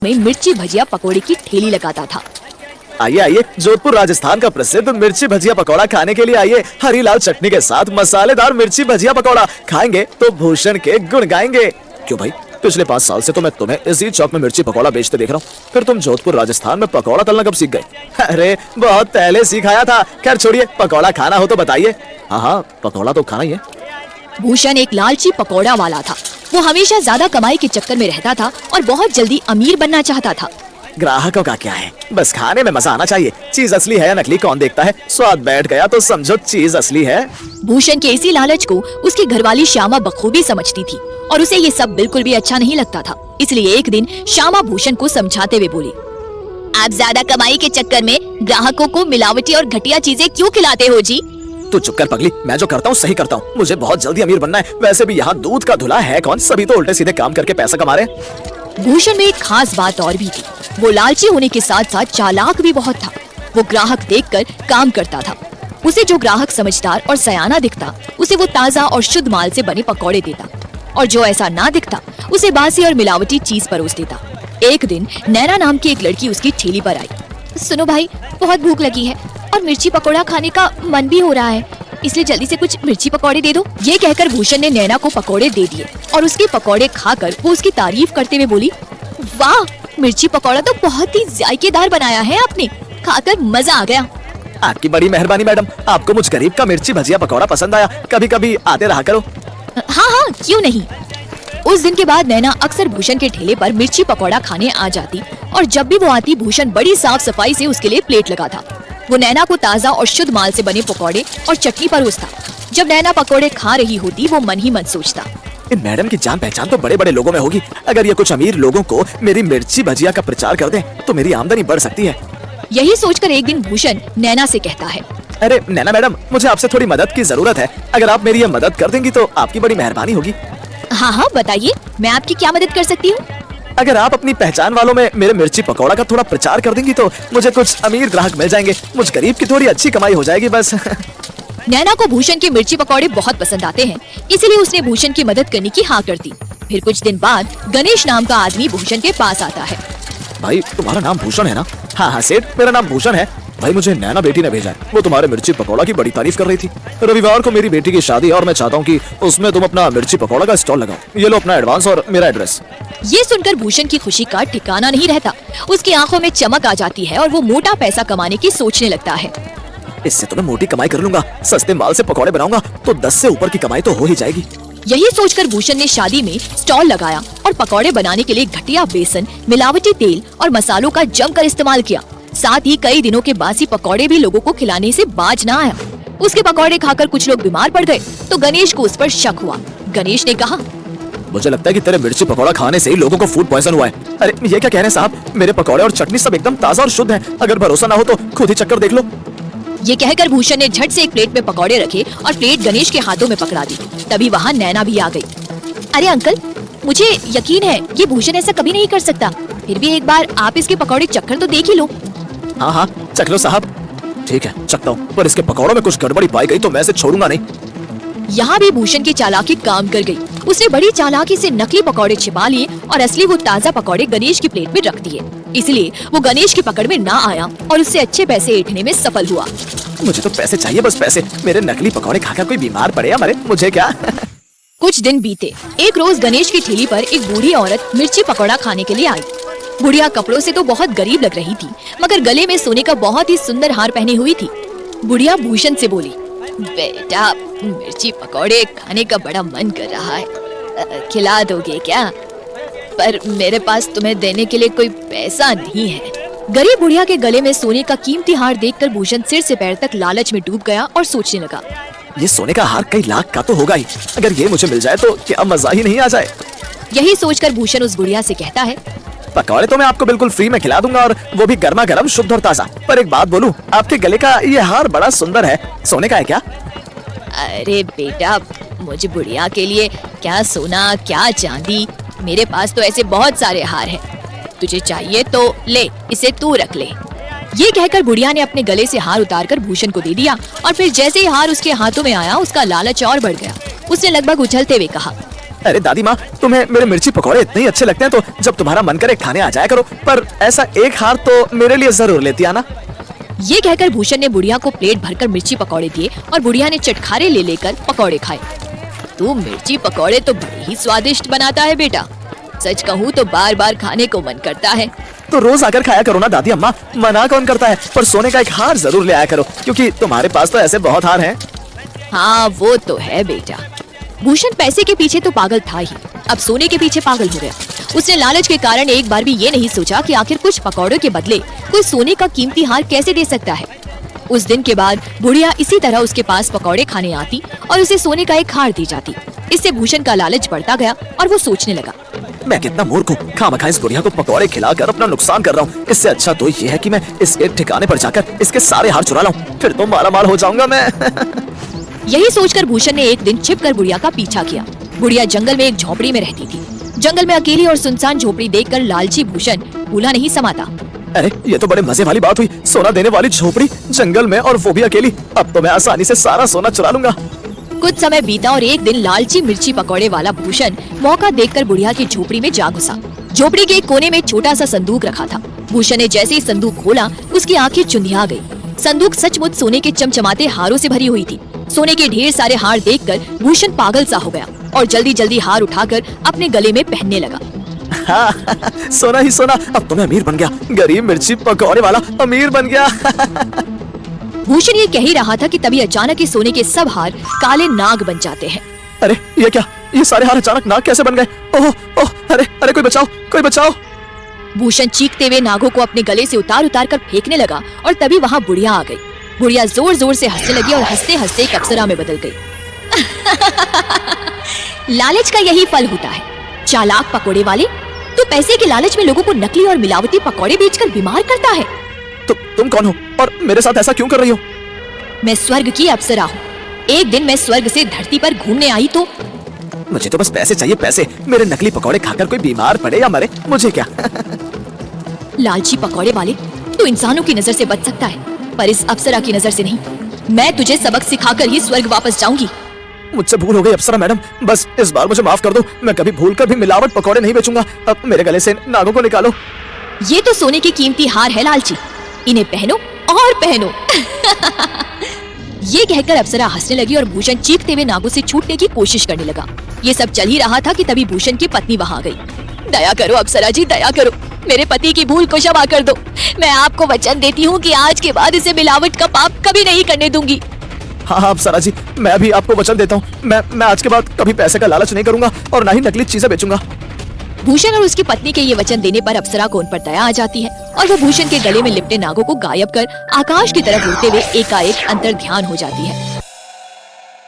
में मिर्ची भजिया पकोड़े की ठेली लगाता था। आइए आइए, जोधपुर राजस्थान का प्रसिद्ध मिर्ची भजिया पकौड़ा खाने के लिए आइए। हरी लाल चटनी के साथ मसालेदार मिर्ची भजिया पकौड़ा खाएंगे तो भूषण के गुण गाएंगे। क्यों भाई, पिछले 5 साल से तो मैं तुम्हें इसी चौक में मिर्ची पकौड़ा बेचते देख रहा हूँ, फिर तुम जोधपुर राजस्थान में पकौड़ा तलना कब सीख गए? अरे बहुत पहले सिखाया था। खैर छोड़िए, पकौड़ा खाना हो तो बताइए। हाँ, पकौड़ा तो खाना ही है। भूषण एक लालची पकौड़ा वाला था। वो हमेशा ज्यादा कमाई के चक्कर में रहता था और बहुत जल्दी अमीर बनना चाहता था। ग्राहकों का क्या है, बस खाने में मजा आना चाहिए। चीज असली है या नकली कौन देखता है, स्वाद बैठ गया तो समझो चीज असली है। भूषण के इसी लालच को उसकी घरवाली श्यामा बखूबी समझती थी और उसे ये सब बिल्कुल भी अच्छा नहीं लगता था। इसलिए एक दिन श्यामा भूषण को समझाते हुए बोली, आप ज्यादा कमाई के चक्कर में ग्राहकों को मिलावटी और घटिया चीजें क्यों खिलाते हो जी? तू चुप कर पगली, मैं जो करता हूँ सही करता हूँ। मुझे बहुत जल्दी अमीर बनना है। वैसे भी यहाँ दूध का धुला है कौन, सभी तो उल्टे सीधे काम करके पैसा कमा रहे। भूषण में एक खास बात और भी थी। वो लालची होने के साथ साथ चालाक भी बहुत था। वो ग्राहक देखकर काम करता था। उसे जो ग्राहक समझदार और सयाना दिखता, उसे वो ताजा और शुद्ध माल से बने पकौड़े देता, और जो ऐसा ना दिखता उसे बासी और मिलावटी चीज परोस देता। एक दिन नैना नाम की एक लड़की उसकी ठेली पर आई। सुनो भाई, बहुत भूख लगी है और मिर्ची पकौड़ा खाने का मन भी हो रहा है, इसलिए जल्दी से कुछ मिर्ची पकौड़े दे दो। ये कहकर भूषण ने नैना को पकौड़े दे दिए और उसके पकौड़े खाकर वो उसकी तारीफ करते हुए बोली, वाह, मिर्ची पकौड़ा तो बहुत ही जायकेदार बनाया है आपने, खाकर मजा आ गया। आपकी बड़ी मेहरबानी मैडम, आपको मुझ गरीब का मिर्ची भजिया पकौड़ा पसंद आया। कभी कभी आते रहा करो। हाँ, क्यों नहीं। उस दिन के बाद नैना अक्सर भूषण के ठेले पर मिर्ची पकौड़ा खाने आ जाती और जब भी वो आती भूषण बड़ी साफ सफाई से उसके लिए प्लेट लगाता। वो नैना को ताजा और शुद्ध माल से बने पकौड़े और चटनी परोसता। जब नैना पकौड़े खा रही होती वो मन ही मन सोचता, मैडम की जान पहचान तो बड़े बड़े लोगों में होगी। अगर ये कुछ अमीर लोगों को मेरी मिर्ची भजिया का प्रचार कर दे तो मेरी आमदनी बढ़ सकती है। यही सोचकर एक दिन भूषण नैना से कहता है, अरे नैना मैडम, मुझे आपसे थोड़ी मदद की जरूरत है। अगर आप मेरी ये मदद कर देंगी तो आपकी बड़ी मेहरबानी होगी। हाँ, बताइए, मैं आपकी क्या मदद कर सकती हूँ? अगर आप अपनी पहचान वालों में मेरे मिर्ची पकौड़ा का थोड़ा प्रचार कर देंगी तो मुझे कुछ अमीर ग्राहक मिल जाएंगे। मुझ गरीब की थोड़ी अच्छी कमाई हो जाएगी बस। नैना को भूषण के मिर्ची पकौड़े बहुत पसंद आते हैं, इसीलिए उसने भूषण की मदद करने की हाँ कर दी। फिर कुछ दिन बाद गणेश नाम का आदमी भूषण के पास आता है। भाई, तुम्हारा नाम भूषण है ना? हाँ सेठ, मेरा नाम भूषण है। भाई, मुझे नैना बेटी ने भेजा है। वो तुम्हारे मिर्ची पकौड़ा की बड़ी तारीफ कर रही थी। रविवार को मेरी बेटी की शादी है और मैं चाहता हूँ कि उसमें तुम अपना मिर्ची पकौड़ा का स्टॉल लगाओ। ये लो अपना एडवांस और मेरा एड्रेस। ये सुनकर भूषण की खुशी का ठिकाना नहीं रहता। उसकी आंखों में चमक आ जाती है और वो मोटा पैसा कमाने की सोचने लगता है। इससे तो मैं मोटी कमाई कर लूंगा। सस्ते माल से पकौड़े बनाऊंगा तो 10 से ऊपर की कमाई तो हो ही जाएगी। यही सोचकर भूषण ने शादी में स्टॉल लगाया और पकौड़े बनाने के लिए घटिया बेसन, मिलावटी तेल और मसालों का जमकर इस्तेमाल किया। साथ ही कई दिनों के बासी पकौड़े भी लोगों को खिलाने से बाज ना आया। उसके पकौड़े खाकर कुछ लोग बीमार पड़ गए तो गणेश को उस पर शक हुआ। गणेश ने कहा, मुझे लगता है कि तेरे मिर्ची पकौड़ा खाने से ही लोगों को फूड पॉइजन हुआ है। अरे ये क्या कह रहे हैं साहब, मेरे पकौड़े और चटनी सब एकदम ताजा और शुद्ध है। अगर भरोसा ना हो तो खुद ही चक्कर देख लो। ये कहकर भूषण ने झट से एक प्लेट में पकौड़े रखे और प्लेट गणेश के हाथों में पकड़ा दी। तभी वहाँ नैना भी आ गई। अरे अंकल, मुझे यकीन है कि भूषण ऐसा कभी नहीं कर सकता, फिर भी एक बार आप इसके पकौड़े चक्कर तो देख ही लो। हाँ, चख लो साहब। ठीक है, चखता हूँ, पर इसके पकौड़ों में कुछ गड़बड़ी पाई गई तो मैं इसे छोड़ूंगा नहीं। यहाँ भी भूषण की चालाकी काम कर गई। उसने बड़ी चालाकी से नकली पकौड़े छिपा लिए और असली वो ताजा पकौड़े गणेश की प्लेट में रख दिए। इसलिए वो गणेश की पकड़ में ना आया और उससे अच्छे पैसे ऐंठने में सफल हुआ। मुझे तो पैसे चाहिए, बस पैसे। मेरे नकली पकौड़े खाकर कोई बीमार पड़े या मरे, मुझे क्या। कुछ दिन बीते। एक रोज गणेश की ठेली पर एक बूढ़ी औरत मिर्ची पकौड़ा खाने के लिए आई। बुढ़िया कपड़ों से तो बहुत गरीब लग रही थी, मगर गले में सोने का बहुत ही सुंदर हार पहने हुई थी। बुढ़िया भूषण से बोली, बेटा, मिर्ची पकौड़े खाने का बड़ा मन कर रहा है, खिला दोगे क्या? पर मेरे पास तुम्हें देने के लिए कोई पैसा नहीं है। गरीब बुढ़िया के गले में सोने का कीमती हार देखकर भूषण सिर से पैर तक लालच में डूब गया और सोचने लगा, ये सोने का हार कई लाख का तो होगा ही। अगर ये मुझे मिल जाए तो क्या मजा ही नहीं आ जाए। यही सोचकर भूषण उस बुढ़िया से कहता है, पकौड़े तो मैं आपको बिल्कुल फ्री में खिला दूंगा और वो भी गर्मा गर्म, शुद्ध और ताजा। पर एक बात बोलूं, आपके गले का ये हार बड़ा सुंदर है, सोने का है क्या? अरे बेटा, मुझे बुढ़िया के लिए क्या सोना क्या चांदी, मेरे पास तो ऐसे बहुत सारे हार हैं। तुझे चाहिए तो ले, इसे तू रख ले। ये कहकर बुढ़िया ने अपने गले से हार उतारकर भूषण को दे दिया और फिर जैसे ही हार उसके हाथों में आया उसका लालच और बढ़ गया। उसने लगभग उछलते हुए कहा, अरे दादी माँ, तुम्हें मेरे मिर्ची पकौड़े इतने ही अच्छे लगते हैं तो जब तुम्हारा मन करे खाने आ जाया करो, पर ऐसा एक हार तो मेरे लिए जरूर लेती आना। ये कहकर भूषण ने बुढ़िया को प्लेट भरकर मिर्ची पकौड़े दिए और बुढ़िया ने चटखारे ले लेकर पकौड़े खाए। तू मिर्ची पकौड़े तो बड़े ही स्वादिष्ट बनाता है बेटा, सच कहूँ तो बार बार खाने को मन करता है। तो रोज आकर खाया करो ना दादी अम्मा, मना कौन करता है, पर सोने का एक हार जरूर ले आया करो, क्योंकि तुम्हारे पास तो ऐसे बहुत हार हैं। हाँ वो तो है बेटा। भूषण पैसे के पीछे तो पागल था ही, अब सोने के पीछे पागल हो गया। उसने लालच के कारण एक बार भी ये नहीं सोचा कि आखिर कुछ पकौड़ों के बदले कोई सोने का कीमती हार कैसे दे सकता है। उस दिन के बाद बुढ़िया इसी तरह उसके पास पकौड़े खाने आती और उसे सोने का एक हार दी जाती। इससे भूषण का लालच बढ़ता गया और वो सोचने लगा, मैं कितना मूर्ख हूँ, खामखा इस बुढ़िया को पकौड़े खिलाकर अपना नुकसान कर रहा हूँ। इससे अच्छा तो ये है कि मैं इसके ठिकाने पर जाकर इसके सारे हार चुरा लाऊं, फिर तो मालामाल हो जाऊंगा मैं। यही सोचकर भूषण ने एक दिन छिपकर बुढ़िया का पीछा किया। बुढ़िया जंगल में एक झोपड़ी में रहती थी। जंगल में अकेली और सुनसान झोपड़ी देखकर लालची भूषण भूला नहीं समाता। अरे ये तो बड़े मजे वाली बात हुई, सोना देने वाली झोपड़ी जंगल में और वो भी अकेली। अब तो मैं आसानी से सारा सोना चुरा लूंगा। कुछ समय बीता और एक दिन लालची मिर्ची पकौड़े वाला भूषण मौका देखकर बुढ़िया की झोपड़ी में जा घुसा। झोपड़ी के एक कोने में छोटा सा संदूक रखा था। भूषण ने जैसे ही संदूक खोला, उसकी आंखें चुंधिया गई। संदूक सचमुच सोने के चमचमाते हारों से भरी हुई थी। सोने के ढेर सारे हार देखकर भूषण पागल सा हो गया और जल्दी जल्दी हार उठाकर अपने गले में पहनने लगा। हाँ, सोना ही सोना, अब तो मैं अमीर बन गया। गरीब मिर्ची पकौड़े वाला अमीर बन गया। भूषण ये कह ही रहा था कि तभी अचानक ही सोने के सब हार काले नाग बन जाते हैं। अरे ये क्या, ये सारे हार अचानक नाग कैसे बन गए? ओह ओह, अरे अरे कोई बचाओ, कोई बचाओ। भूषण चीखते हुए नागों को अपने गले से उतार उतार कर फेंकने लगा और तभी वहाँ बुढ़िया आ गई। बुढ़िया जोर जोर से हंसने लगी और हंसते हंसते एक अप्सरा में बदल गई। लालच का यही फल होता है, चालाक पकोड़े वाले। तू पैसे के लालच में लोगों को नकली और मिलावटी पकोड़े बेचकर बीमार करता है। तुम कौन हो और मेरे साथ ऐसा क्यों कर रही हो? मैं स्वर्ग की अप्सरा हूँ। एक दिन मैं स्वर्ग से धरती पर घूमने आई तो मुझे तो बस पैसे चाहिए, पैसे। मेरे नकली पकौड़े खाकर कोई बीमार पड़े या मरे, मुझे क्या। लालची पकौड़े वाले, तू इंसानों की नजर से बच सकता है पर इस अप्सरा की नजर से नहीं। मैं तुझे सबक सिखाकर ही स्वर्ग वापस जाऊंगी। मुझसे भूल हो गई अप्सरा मैडम, बस इस बार मुझे माफ कर दो। मैं कभी भूल कर भी मिलावट पकौड़े नहीं बेचूंगा। अब मेरे गले से नागों को निकालो। ये तो सोने की कीमती हार है लालची, इन्हें पहनो और पहनो। ये कहकर अप्सरा हंसने लगी और भूषण चीखते हुए नागों से छूटने की कोशिश करने लगा। ये सब चल ही रहा था कि तभी भूषण की पत्नी वहां आ गई। दया करो अप्सरा जी, दया करो, मेरे पति की भूल को क्षमा कर दो। मैं आपको वचन देती हूँ कि आज के बाद इसे मिलावट का पाप कभी नहीं करने दूंगी। हाँ अप्सरा जी, मैं भी आपको वचन देता हूँ। मैं आज के बाद कभी पैसे का लालच नहीं करूंगा और ना ही नकली चीजें बेचूंगा। भूषण और उसकी पत्नी के ये वचन देने पर अप्सरा को उन पर दया आ जाती है और वो भूषण के गले में लिपटे नागों को गायब कर आकाश की तरफ उड़ते हुए एकाएक अंतर ध्यान हो जाती है।